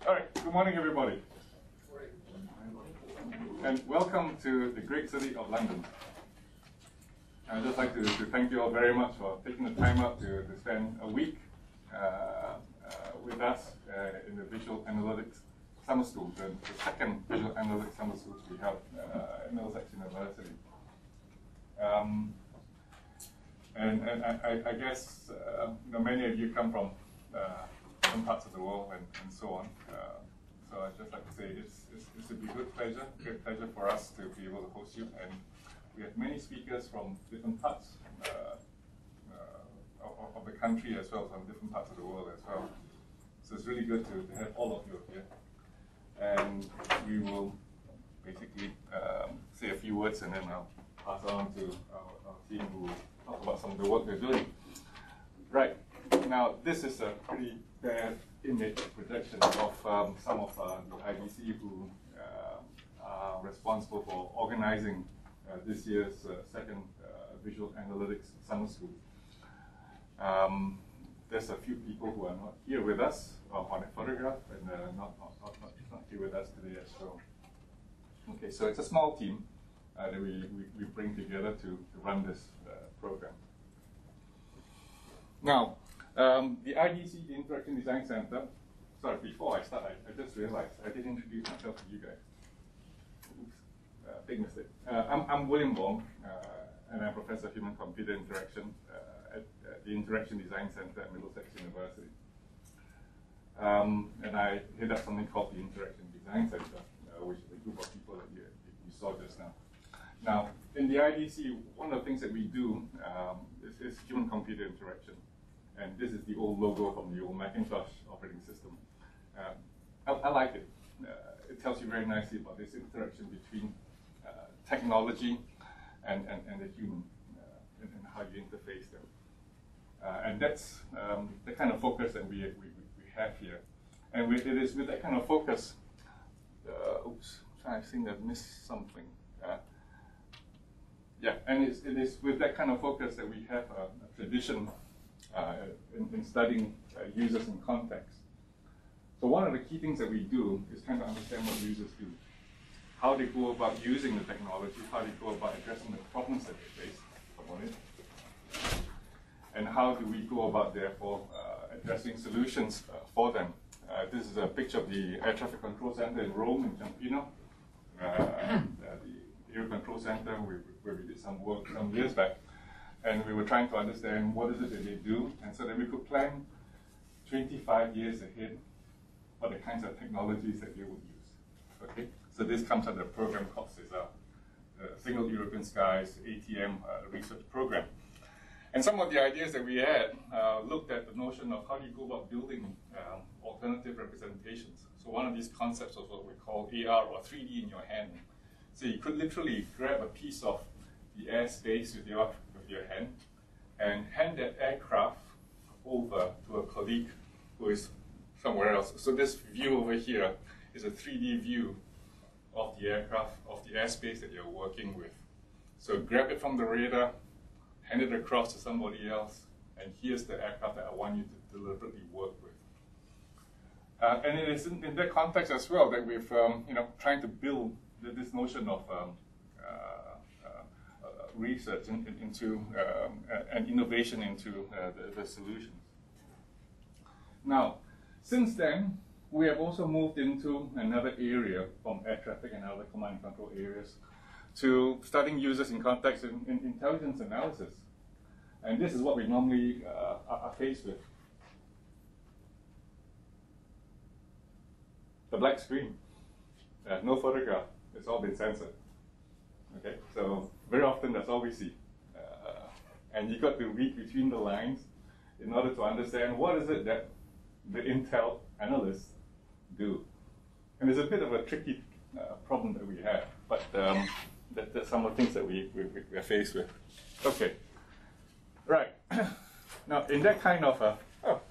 All right, good morning, everybody. And welcome to the great city of London. I'd just like to thank you all very much for taking the time out to spend a week with us in the Visual Analytics Summer School, the second Visual Analytics Summer School we held at Middlesex University. And I guess many of you come from different parts of the world and so on. So I'd just like to say it's a great pleasure for us to be able to host you. And we have many speakers from different parts of the country as well, from different parts of the world as well. So it's really good to have all of you here. And we will basically say a few words and then I'll pass on to our team who will talk about some of the work they're doing. Right, now this is a pretty bad image projection of some of the IDC who are responsible for organizing this year's second Visual Analytics Summer School. There's a few people who are not here with us on a photograph and not here with us today as well. Okay, so it's a small team that we bring together to run this program. Now, the IDC, the Interaction Design Center, sorry, before I start, I just realized I didn't introduce myself to you guys. Oops, big mistake. I'm William Wong, and I'm Professor of Human-Computer Interaction at the Interaction Design Center at Middlesex University. And I head up something called the Interaction Design Center, which is a group of people that you saw just now. Now, in the IDC, one of the things that we do is human-computer interaction. And this is the old logo from the old Macintosh operating system. I like it. It tells you very nicely about this interaction between technology and the human and how you interface them. And that's the kind of focus that we have here. And it is with that kind of focus, oops, I think I've missed something. Yeah, and it is with that kind of focus that we have a tradition in studying users in context. So one of the key things that we do is trying to understand what users do, how they go about using the technology, how they go about addressing the problems that they face, and how do we go about, therefore, addressing solutions for them. This is a picture of the Air Traffic Control Center in Rome, in Ciampino, the Air Control Center where we did some work some years back. And we were trying to understand what is it that they do, and so that we could plan 25 years ahead for the kinds of technologies that they would use. Okay, so this comes under a program called CESAR, the Single European Skies ATM research program. And some of the ideas that we had looked at the notion of how do you go about building alternative representations. So one of these concepts was what we call AR, or 3D in your hand. So you could literally grab a piece of the airspace with your hand and hand that aircraft over to a colleague who is somewhere else. So this view over here is a 3D view of the aircraft, of the airspace that you're working with. So grab it from the radar, hand it across to somebody else, and here's the aircraft that I want you to deliberately work with. And it is in that context as well that we've trying to build this notion of research into and innovation into the solutions. Now, since then, we have also moved into another area from air traffic and other command and control areas to studying users in context in intelligence analysis. And this is what we normally are faced with. The black screen, no photograph, it's all been censored. Okay, so very often that's all we see. And you got to read between the lines in order to understand what is it that the Intel analysts do. And it's a bit of a tricky problem that we have, but that's some of the things that we are faced with. Okay, right. Now, in that kind of, oh,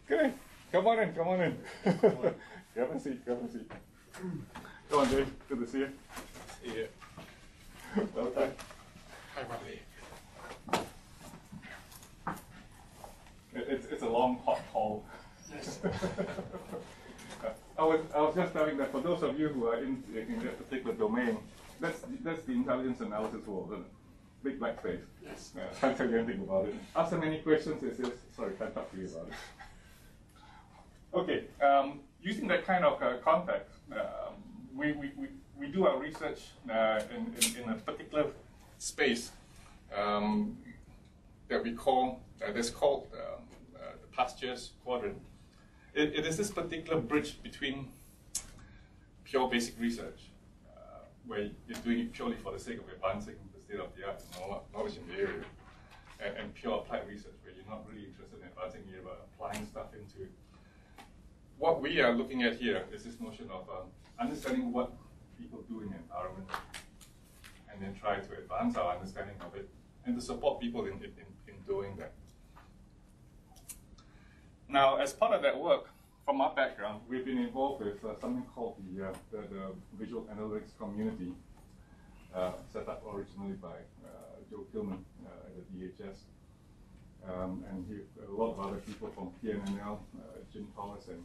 good, come on in. Grab a seat. Come on, Dave, good to see you. See you. Well done. Hi, Robbie. It's a long, hot haul. Yes. Oh, was just telling that for those of you who are in that particular domain, that's the intelligence analysis world, isn't it? Big black space. Yes. Can't tell you anything about it. Ask them any questions, it says, sorry, can't talk to you about it. Okay, using that kind of context, we do our research in a particular space that we call, that's called the pastures quadrant. It is this particular bridge between pure basic research, where you're doing it purely for the sake of advancing the state of the art and knowledge in the area, and pure applied research, where you're not really interested in advancing, you're about applying stuff into it. What we are looking at here is this notion of understanding what people do in the environment, and then try to advance our understanding of it, and to support people in doing that. Now, as part of that work, from our background, we've been involved with something called the Visual Analytics Community, set up originally by Joe Kilman at the DHS, and a lot of other people from PNNL, Jim Thomas and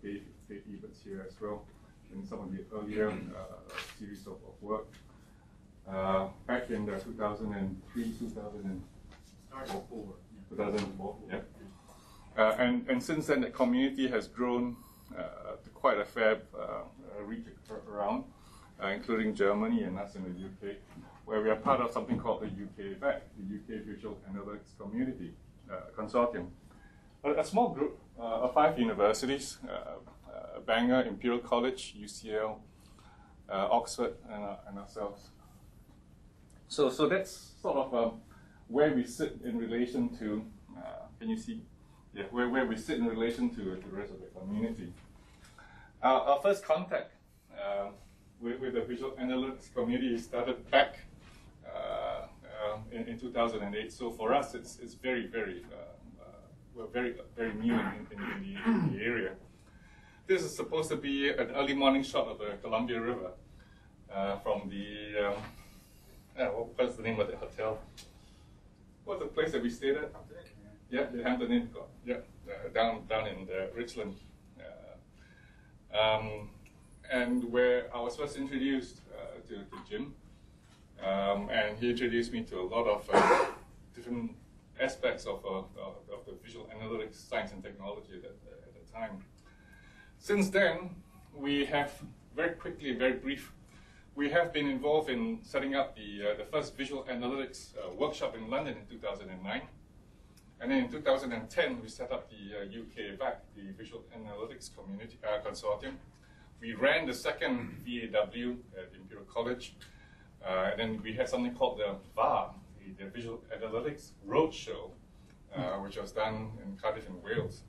Dave Eberts here as well, in some of the earlier series of work. Back in 2003, 2004, yeah. And since then, the community has grown to quite a fair reach around, including Germany and us in the UK, where we are part of something called the UK VASS, the UK Visual Analytics Community Consortium. A small group of 5 universities, Bangor, Imperial College, UCL, Oxford, and ourselves. So that's sort of where we sit in relation to, can you see? Yeah, where we sit in relation to the rest of the community. Our first contact with the visual analytics community started back in 2008. So for us, it's very, we're very new in the area. This is supposed to be an early morning shot of the Columbia River from the, what's the name of the hotel? What's the place that we stayed at? Yeah, the Hampton Inn. Yeah, down in Richland, and where I was first introduced to Jim, and he introduced me to a lot of different aspects of the visual analytics, science and technology at the time. Since then, we have very quickly, very brief. We have been involved in setting up the first visual analytics workshop in London in 2009. And then in 2010, we set up the UK VAC, the Visual Analytics Community Consortium. We ran the second VAW at Imperial College. And then we had something called the VAR, the Visual Analytics Roadshow, which was done in Cardiff in Wales.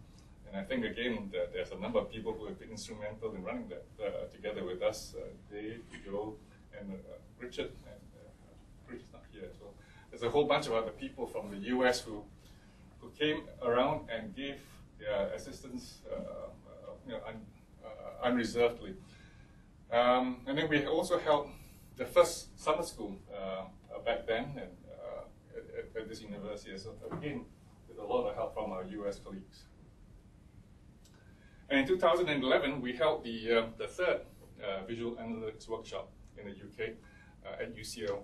And I think, again, that there's a number of people who have been instrumental in running that together with us, Dave, Joe, and Richard. And Richard's not here as well. There's a whole bunch of other people from the US who came around and gave their assistance unreservedly. And then we also held the first summer school back then at this university, so again, with a lot of help from our US colleagues. And in 2011, we held the third visual analytics workshop in the UK at UCL.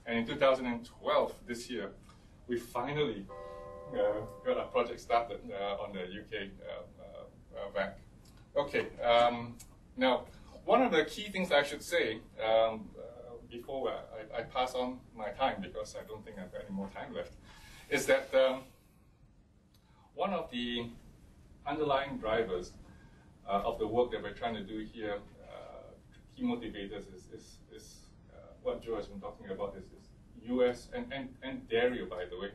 And in 2012, this year, we finally got our project started on the UK VAC. Okay, now one of the key things I should say before I pass on my time, because I don't think I've got any more time left, is that one of the underlying drivers of the work that we're trying to do here, key motivators is what Joe has been talking about, is US and Dario, by the way,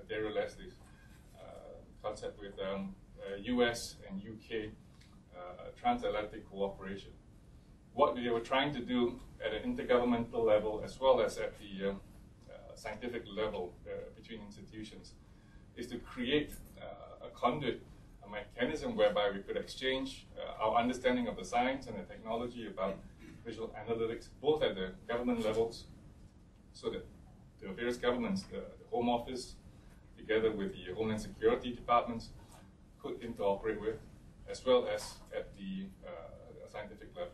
Dario Leslie's concept with US and UK transatlantic cooperation. What they were trying to do at an intergovernmental level, as well as at the scientific level between institutions, is to create a conduit, a mechanism whereby we could exchange our understanding of the science and the technology about visual analytics, both at the government levels, so that the various governments, the Home Office, together with the Homeland Security departments, could interoperate with, as well as at the scientific level.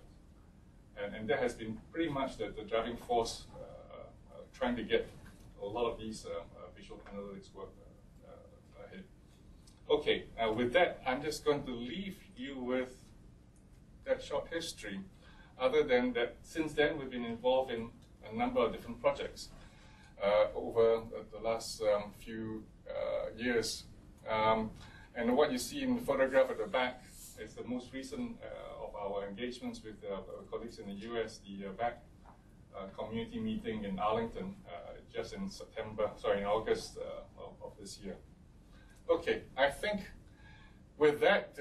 And that has been pretty much the driving force trying to get a lot of these visual analytics work ahead. Okay, with that, I'm just going to leave you with that short history, other than that since then we've been involved in a number of different projects over the last few years. And what you see in the photograph at the back is the most recent of our engagements with our colleagues in the US, the VASS community meeting in Arlington, just in August of this year. Okay, I think with that,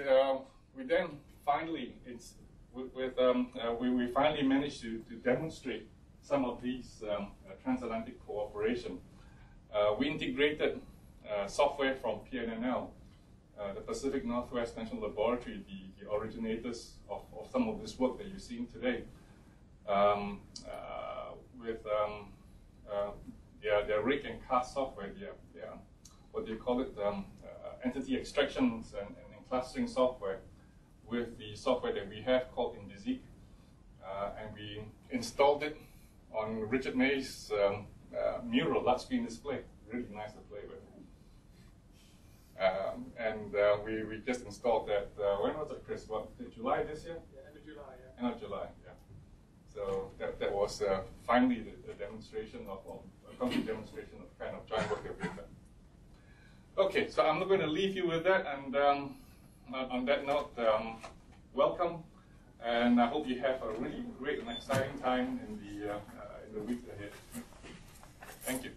we then finally, we finally managed to demonstrate some of these transatlantic cooperation. We integrated software from PNNL, the Pacific Northwest National Laboratory, the originators of some of this work that you're seeing today, with their rig and cast software, their what do you call it, entity extractions and clustering software, with the software that we have called Indizik, and we installed it on Richard May's mural, large screen display, really nice to play with. We just installed that, when was it, Chris? What, July this year? Yeah, end of July, yeah. End of July, yeah. So that was finally the demonstration of a concrete demonstration of kind of joint work that we've done. Okay, so I'm not going to leave you with that, and on that note, welcome, and I hope you have a really great and exciting time in the weeks ahead. Thank you.